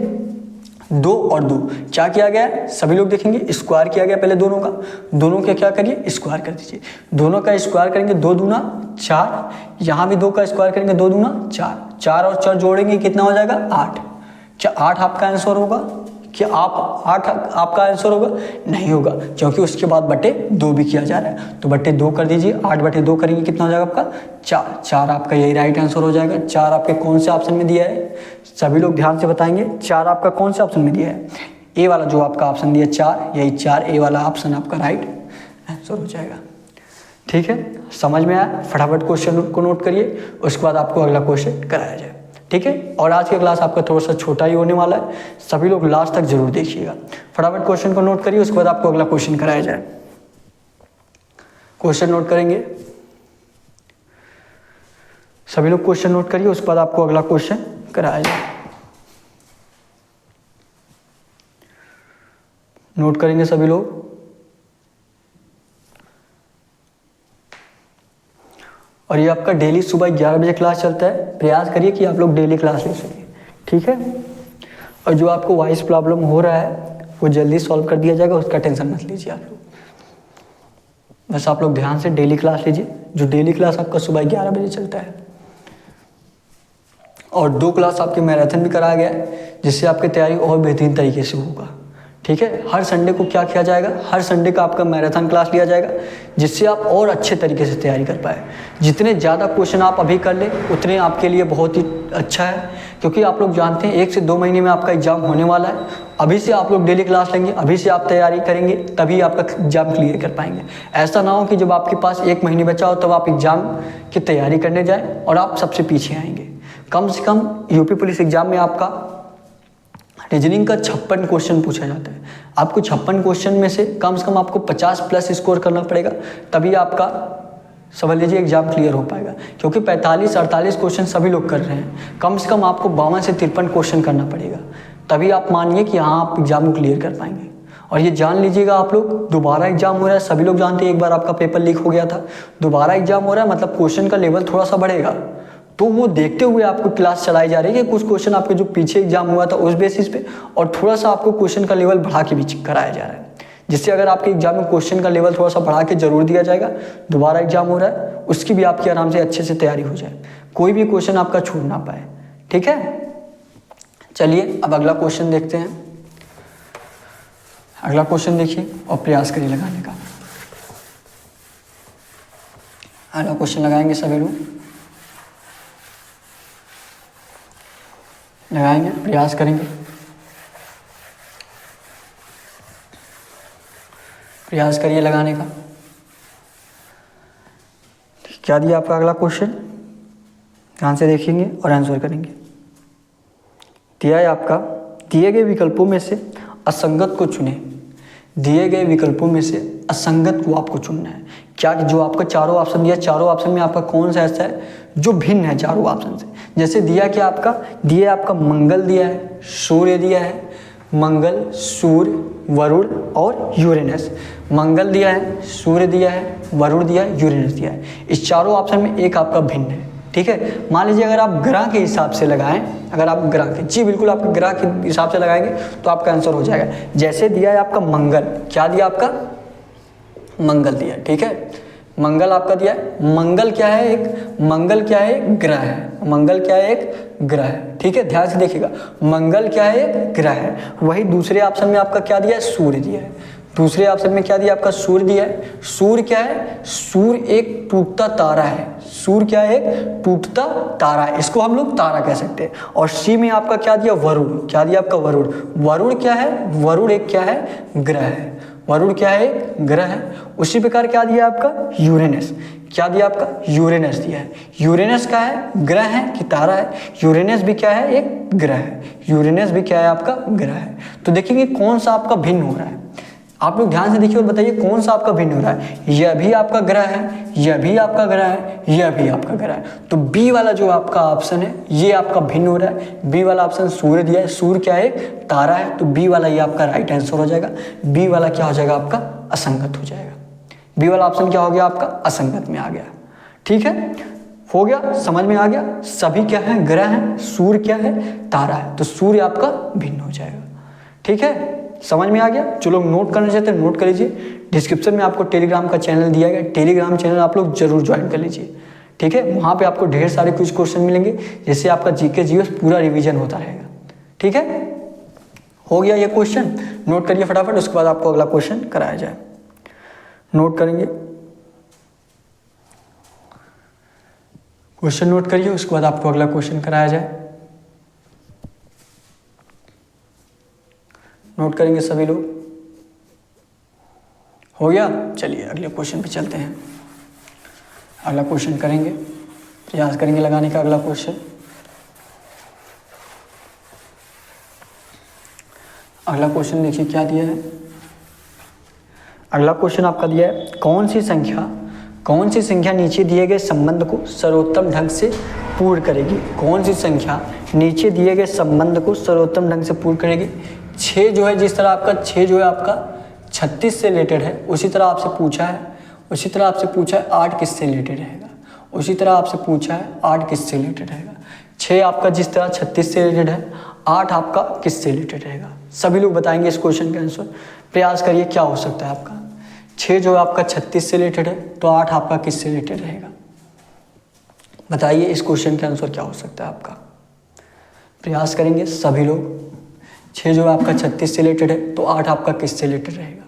2 और 2, क्या किया गया, सभी लोग देखेंगे, स्क्वायर किया गया पहले दोनों का, दोनों के क्या करिए, स्क्वायर कर दीजिए। दोनों का स्क्वायर करेंगे, 2 दूना 4, यहाँ भी 2 का स्क्वायर करेंगे, 2 दूना 4, 4 और 4 जोड़ेंगे कितना हो जाएगा, 8। क्या 8 आपका आंसर होगा, क्या आप 8 आपका आंसर होगा, नहीं होगा, क्योंकि उसके बाद बटे 2 भी किया जा रहा है। तो बटे 2 कर दीजिए, 8 बटे 2 करेंगे कितना हो जाएगा आपका, 4। 4 आपका यही राइट आंसर हो जाएगा। 4 आपके कौन से ऑप्शन में दिया है, सभी लोग ध्यान से बताएंगे, 4 आपका कौन से ऑप्शन में दिया है, ए वाला जो आपका ऑप्शन दिया 4, यही 4 ए वाला ऑप्शन आपका राइट आंसर हो जाएगा। ठीक है, समझ में आया, फटाफट क्वेश्चन को नोट करिए, उसके बाद आपको अगला क्वेश्चन कराया जाए। ठीक है, और आज की क्लास आपका थोड़ा सा छोटा ही होने वाला है, सभी लोग लास्ट तक जरूर देखिएगा। फटाफट क्वेश्चन को नोट करिए, उसके बाद आपको अगला क्वेश्चन कराया जाए। क्वेश्चन नोट करेंगे सभी लोग, क्वेश्चन नोट करिए, उसके बाद आपको अगला क्वेश्चन कराया जाए। नोट करेंगे सभी लोग। और ये आपका डेली सुबह 11 बजे क्लास चलता है, प्रयास करिए कि आप लोग डेली क्लास ले सकें। ठीक है, और जो आपको वॉइस प्रॉब्लम हो रहा है वो जल्दी सॉल्व कर दिया जाएगा, उसका टेंशन मत लीजिए आप लोग, बस आप लोग ध्यान से डेली क्लास लीजिए। जो डेली क्लास आपका सुबह 11 बजे चलता है, और 2 क्लास आपके मैराथन भी कराया गया है, जिससे आपकी तैयारी और बेहतरीन तरीके से होगा। ठीक है, हर संडे को क्या किया जाएगा, हर संडे का आपका मैराथन क्लास लिया जाएगा, जिससे आप और अच्छे तरीके से तैयारी कर पाए। जितने ज़्यादा क्वेश्चन आप अभी कर लें उतने आपके लिए बहुत ही अच्छा है, क्योंकि आप लोग जानते हैं 1 से 2 महीने में आपका एग्जाम होने वाला है। अभी से आप लोग डेली क्लास लेंगे, अभी से आप तैयारी करेंगे, तभी आपका एग्जाम क्लियर कर पाएंगे। ऐसा ना हो कि जब आपके पास 1 महीने बचा हो तब आप एग्जाम की तैयारी करने जाएँ और आप सबसे पीछे आएंगे। कम से कम यूपी पुलिस एग्जाम में आपका रीजनिंग का 56 क्वेश्चन पूछा जाता है। आपको 56 क्वेश्चन में से कम आपको 50 प्लस स्कोर करना पड़ेगा, तभी आपका समझ लीजिए एग्जाम क्लियर हो पाएगा। क्योंकि 45-48 क्वेश्चन सभी लोग कर रहे हैं, कम से कम आपको 52 से 53 क्वेश्चन करना पड़ेगा, तभी आप मानिए कि हाँ आप एग्जाम को क्लियर कर पाएंगे। और ये जान लीजिएगा आप लोग, दोबारा एग्जाम हो रहा है, सभी लोग जानते हैं एक बार आपका पेपर लीक हो गया था, दोबारा एग्जाम हो रहा है, मतलब क्वेश्चन का लेवल थोड़ा सा बढ़ेगा। तो वो देखते हुए आपको क्लास चलाई जा रही है कि कुछ क्वेश्चन आपके जो पीछे एग्जाम हुआ था उस बेसिस पे, और थोड़ा सा आपको क्वेश्चन का लेवल बढ़ा के भी कराया जा रहा है। जिससे अगर आपके एग्जाम में क्वेश्चन का लेवल थोड़ा सा बढ़ा के जरूर दिया जाएगा, दोबारा एग्जाम हो रहा है उसकी भी आपकी आराम से अच्छे से तैयारी हो जाए, कोई भी क्वेश्चन आपका छूट ना पाए। ठीक है, चलिए अब अगला क्वेश्चन देखते हैं। अगला क्वेश्चन देखिए और प्रयास करिए लगाने का। अगला क्वेश्चन लगाएंगे सभी लोग, लगाएंगे, प्रयास करेंगे, प्रयास करिए लगाने का। क्या दिया आपका अगला क्वेश्चन, ध्यान से देखेंगे और आंसर करेंगे। दिया है आपका, दिए गए विकल्पों में से असंगत को चुनें। दिए गए विकल्पों में से असंगत को आपको चुनना है। क्या जो आपको चारों ऑप्शन दिया, चारों ऑप्शन में आपका कौन सा ऐसा है जो भिन्न है चारों ऑप्शन से। जैसे दिया कि आपका, दिया आपका मंगल दिया है, सूर्य दिया है, मंगल, सूर्य, वरुण और यूरेनस। मंगल दिया है, सूर्य दिया है, वरुण दिया है, यूरेनस दिया है। इस चारों ऑप्शन में एक आपका भिन्न है। ठीक है, मान लीजिए अगर आप ग्रह के हिसाब से लगाएं, अगर आप ग्रह के, जी बिल्कुल आप ग्रह के हिसाब से लगाएंगे तो आपका आंसर हो जाएगा। जैसे दिया है आपका मंगल, क्या दिया आपका, मंगल दिया। ठीक है, मंगल आपका दिया है। मंगल क्या है, एक मंगल क्या है, एक ग्रह है। मंगल क्या है, एक ग्रह है। ठीक है, ध्यान से देखिएगा, मंगल क्या है, एक ग्रह है। वही दूसरे ऑप्शन में आपका क्या दिया है, सूर्य दिया है। दूसरे ऑप्शन में क्या दिया आपका, सूर्य दिया है। सूर्य क्या है, सूर्य एक टूटता तारा है। सूर्य क्या है, एक टूटता तारा है, इसको हम लोग तारा कह सकते हैं। और सी में आपका क्या दिया, वरुण। क्या दिया आपका, वरुण। वरुण क्या है, वरुण एक क्या है, ग्रह है। वरुण क्या है, ग्रह है। उसी प्रकार क्या दिया आपका, यूरेनस। क्या दिया आपका, यूरेनस दिया है। यूरेनस क्या है, ग्रह है कि तारा है। यूरेनस भी क्या है, एक ग्रह है। यूरेनस भी क्या है आपका, ग्रह है। तो देखेंगे कौन सा आपका भिन्न हो रहा है। आप लोग ध्यान से देखिए और बताइए कौन सा आपका भिन्न हो रहा है। यह भी आपका ग्रह है, यह भी आपका ग्रह है, यह भी आपका ग्रह है। तो बी वाला जो आपका ऑप्शन है ये आपका भिन्न हो रहा है। बी वाला ऑप्शन सूर्य दिया है, सूर्य क्या है, तारा है, तो बी वाला ये आपका राइट आंसर हो जाएगा। बी वाला क्या हो जाएगा आपका, असंगत हो जाएगा। बी वाला ऑप्शन क्या हो गया आपका, असंगत में आ गया। ठीक है, हो गया, समझ में आ गया। सभी क्या है, ग्रह है, सूर्य क्या है, तारा है, तो सूर्य आपका भिन्न हो जाएगा। ठीक है, समझ में आ गया। जो लोग नोट करना चाहते हैं नोट कर लीजिए। डिस्क्रिप्शन में आपको टेलीग्राम का चैनल दिया गया, टेलीग्राम चैनल आप लोग जरूर ज्वाइन कर लीजिए। ठीक है, वहाँ पे आपको ढेर सारे कुछ क्वेश्चन मिलेंगे, जिससे आपका जीके जीएस पूरा रिवीजन होता रहेगा। ठीक है, हो गया ये क्वेश्चन, नोट करिए फटाफट, उसके बाद आपको अगला क्वेश्चन कराया जाए। नोट करेंगे, क्वेश्चन नोट करिए, उसके बाद आपको अगला क्वेश्चन कराया जाए। नोट करेंगे सभी लोग, हो गया। चलिए अगले क्वेश्चन पे चलते हैं। अगला क्वेश्चन करेंगे, प्रयास करेंगे लगाने का अगला क्वेश्चन। अगला क्वेश्चन देखिए क्या दिया है। अगला क्वेश्चन आपका दिया है, कौन सी संख्या नीचे दिए गए संबंध को सर्वोत्तम ढंग से पूर्ण करेगी। कौन सी संख्या नीचे दिए गए संबंध को सर्वोत्तम ढंग से पूर्ण करेगी। 6 जो है, जिस तरह आपका 6 जो है आपका 36 से रिलेटेड है, उसी तरह आपसे पूछा है 8 किससे रिलेटेड रहेगा। उसी तरह आपसे पूछा है 8 किससे रिलेटेड रहेगा। 6 आपका जिस तरह 36 से रिलेटेड है, 8 आपका किससे रिलेटेड रहेगा। सभी लोग बताएंगे इस क्वेश्चन का आंसर, प्रयास करिए क्या हो सकता है आपका। 6 जो है आपका 36 से रिलेटेड है, तो 8 आपका किससे रिलेटेड रहेगा। बताइए इस क्वेश्चन का आंसर क्या हो सकता है आपका। प्रयास करेंगे सभी लोग। 6 जो है आपका 36 से रिलेटेड है, तो 8 आपका किससे रिलेटेड रहेगा।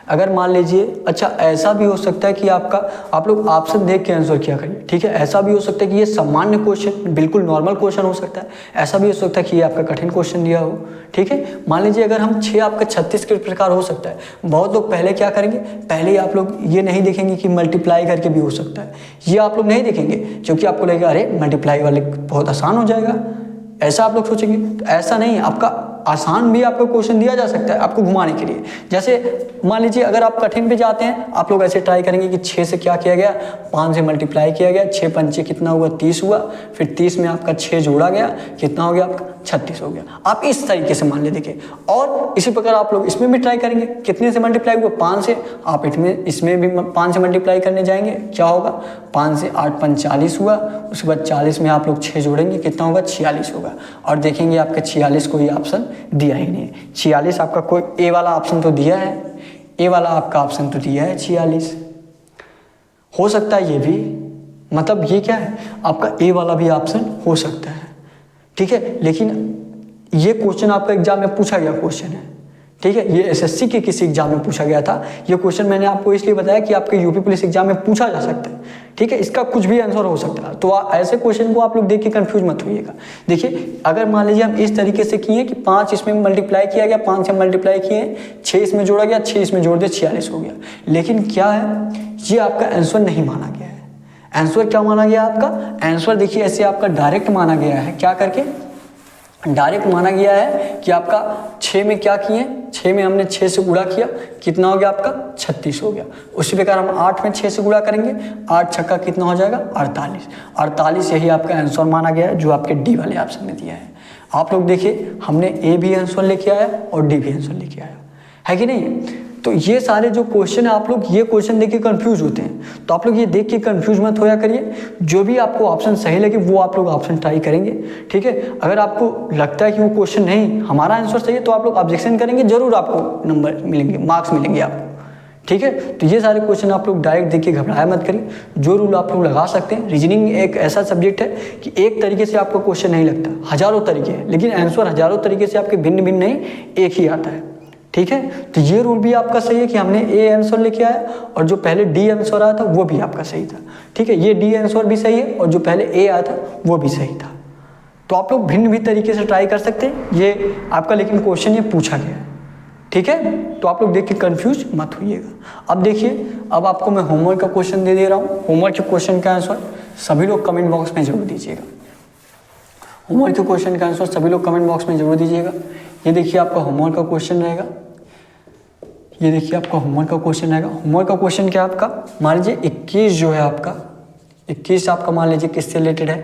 अगर मान लीजिए, अच्छा ऐसा भी हो सकता है कि आप लोग ऑप्शन देख के आंसर किया करिए। ठीक है, ऐसा भी हो सकता है कि ये सामान्य क्वेश्चन, बिल्कुल नॉर्मल क्वेश्चन हो सकता है। ऐसा भी हो सकता है कि ये आपका कठिन क्वेश्चन दिया हो। ठीक है, मान लीजिए अगर हम 6 आपका 36 के प्रकार हो सकता है। बहुत लोग पहले क्या करेंगे, पहले आप लोग ये नहीं देखेंगे कि मल्टीप्लाई करके भी हो सकता है, ये आप लोग नहीं देखेंगे, क्योंकि आपको लगेगा अरे मल्टीप्लाई वाले बहुत आसान हो जाएगा, ऐसा आप लोग सोचेंगे। तो ऐसा नहीं, आपका आसान भी आपको क्वेश्चन दिया जा सकता है आपको घुमाने के लिए। जैसे मान लीजिए अगर आप कठिन पे जाते हैं, आप लोग ऐसे ट्राई करेंगे कि 6 से क्या किया गया, 5 से मल्टीप्लाई किया गया, 6 पंचे कितना हुआ, 30 हुआ, फिर 30 में आपका 6 जोड़ा गया, कितना हो गया आपका 36 हो गया। आप इस तरीके से मान ले देखिए। और इसी प्रकार आप लोग इसमें भी ट्राई करेंगे, कितने से मल्टीप्लाई हुआ, 5 से, आप इसमें भी 5 से मल्टीप्लाई करने जाएंगे, क्या होगा, 5 से 8 5 40 हुआ, उसके बाद 40 में आप लोग 6 जोड़ेंगे, कितना होगा 46 होगा। और देखेंगे आपके 46 कोई ऑप्शन दिया ही नहीं है। 46 आपका कोई ए वाला ऑप्शन तो दिया है, ए वाला आपका ऑप्शन तो दिया है 46, हो सकता है ये भी, मतलब ये क्या है आपका ए वाला भी ऑप्शन हो सकता है, ठीक है। लेकिन ये क्वेश्चन आपका एग्जाम में पूछा गया क्वेश्चन है, ठीक है, ये एसएससी के किसी एग्जाम में पूछा गया था। ये क्वेश्चन मैंने आपको इसलिए बताया कि आपके यूपी पुलिस एग्जाम में पूछा जा सकता है, ठीक है, इसका कुछ भी आंसर हो सकता है। तो ऐसे क्वेश्चन को आप लोग देख के कंफ्यूज मत होइएगा। देखिए अगर मान लीजिए हम इस तरीके से किए कि 5 इसमें मल्टीप्लाई किया गया, 5 से मल्टीप्लाई किए, 6 इसमें जोड़ा गया, 6 इसमें जोड़ दिया, 46 हो गया। लेकिन क्या है, ये आपका आंसर नहीं माना गया है। आंसर क्या माना गया आपका, आंसर देखिए ऐसे आपका डायरेक्ट माना गया है, क्या करके डायरेक्ट माना गया है कि आपका 6 में क्या किए, 6 में हमने 6 से गुणा किया, कितना हो गया आपका 36 हो गया। उसी प्रकार हम 8 में 6 से गुणा करेंगे, 8 छक्का कितना हो जाएगा 48, 48 यही आपका आंसर माना गया है जो आपके डी वाले ऑप्शन में दिया है। आप लोग देखिए हमने ए भी आंसर लेके आया और डी भी आंसर लेके आया है कि नहीं। तो ये सारे जो क्वेश्चन है आप लोग ये क्वेश्चन देख के कंफ्यूज होते हैं, तो आप लोग ये देख के कंफ्यूज मत होया करिए। जो भी आपको ऑप्शन सही लगे वो आप लोग ऑप्शन ट्राई करेंगे, ठीक है। अगर आपको लगता है कि वो क्वेश्चन नहीं हमारा आंसर सही है तो आप लोग ऑब्जेक्शन करेंगे, जरूर आपको नंबर मिलेंगे, मार्क्स मिलेंगे आपको, ठीक है। तो ये सारे क्वेश्चन आप लोग डायरेक्ट देख के घबराया मत करिए, जो रूल आप लोग लगा सकते हैं। रीजनिंग एक ऐसा सब्जेक्ट है कि एक तरीके से आपको क्वेश्चन नहीं लगता, हजारों तरीके हैं, लेकिन आंसर हजारों तरीके से आपके भिन्न भिन्न नहीं, एक ही आता है, ठीक है। तो ये रूल भी आपका सही है कि हमने ए आंसर लेके आया और जो पहले डी आंसर आया था वो भी आपका सही था, ठीक है। ये डी आंसर भी सही है और जो पहले ए आया था वो भी सही था। तो आप लोग भिन्न भी तरीके से ट्राई कर सकते हैं, ये आपका लेकिन क्वेश्चन ये पूछा गया है, ठीक है। तो आप लोग देख के कंफ्यूज मत होइएगा। अब देखिए अब आपको मैं होमवर्क का क्वेश्चन दे रहा हूँ। होमवर्क के क्वेश्चन का आंसर सभी लोग कमेंट बॉक्स में जरूर दीजिएगा। होमवर्क के क्वेश्चन का आंसर सभी लोग कमेंट बॉक्स में जरूर दीजिएगा। ये देखिए आपका होमवर्क का क्वेश्चन रहेगा, ये देखिए आपका होमवर्क का क्वेश्चन रहेगा। होमवर्क का क्वेश्चन क्या है आपका, मान लीजिए 21 जो है आपका 21 आपका मान लीजिए किससे रिलेटेड है,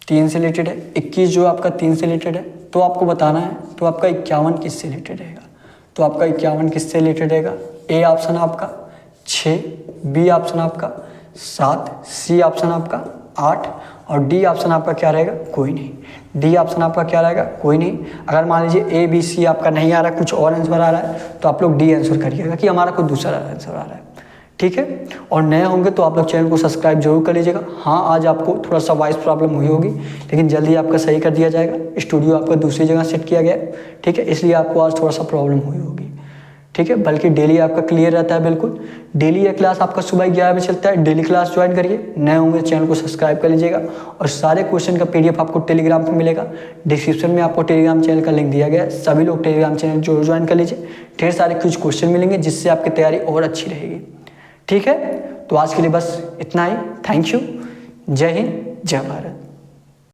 3 से रिलेटेड है। 21 जो आपका 3 से रिलेटेड है तो आपको बताना है तो आपका 51 किससे रिलेटेड रहेगा, तो आपका 51 किससे रिलेटेड रहेगा। ए ऑप्शन आपका 6, बी ऑप्शन आपका 7, सी ऑप्शन आपका 8 और डी ऑप्शन आपका क्या रहेगा, कोई नहीं। डी ऑप्शन आपका क्या रहेगा, कोई नहीं। अगर मान लीजिए ए बी सी आपका नहीं आ रहा है, कुछ और आंसर आ रहा है तो आप लोग डी आंसर करिएगा कि हमारा कोई दूसरा आंसर आ रहा है, ठीक है। और नए होंगे तो आप लोग चैनल को सब्सक्राइब जरूर कर लीजिएगा। हाँ आज आपको थोड़ा सा वॉइस प्रॉब्लम हुई होगी लेकिन जल्दी आपका सही कर दिया जाएगा। स्टूडियो आपका दूसरी जगह सेट किया गया है, ठीक है, इसलिए आपको आज थोड़ा सा प्रॉब्लम हुई होगी, ठीक है। बल्कि डेली आपका क्लियर रहता है बिल्कुल। डेली ये क्लास आपका सुबह 11 बजे चलता है, डेली क्लास ज्वाइन करिए। नए होंगे चैनल को सब्सक्राइब कर लीजिएगा और सारे क्वेश्चन का PDF आपको टेलीग्राम पर मिलेगा। डिस्क्रिप्शन में आपको टेलीग्राम चैनल का लिंक दिया गया है, सभी लोग टेलीग्राम चैनल जो ज्वाइन कर लीजिए। ढेर सारे कुछ क्वेश्चन मिलेंगे जिससे आपकी तैयारी और अच्छी रहेगी, ठीक है। तो आज के लिए बस इतना ही। Thank you. जय हिंद, जय भारत।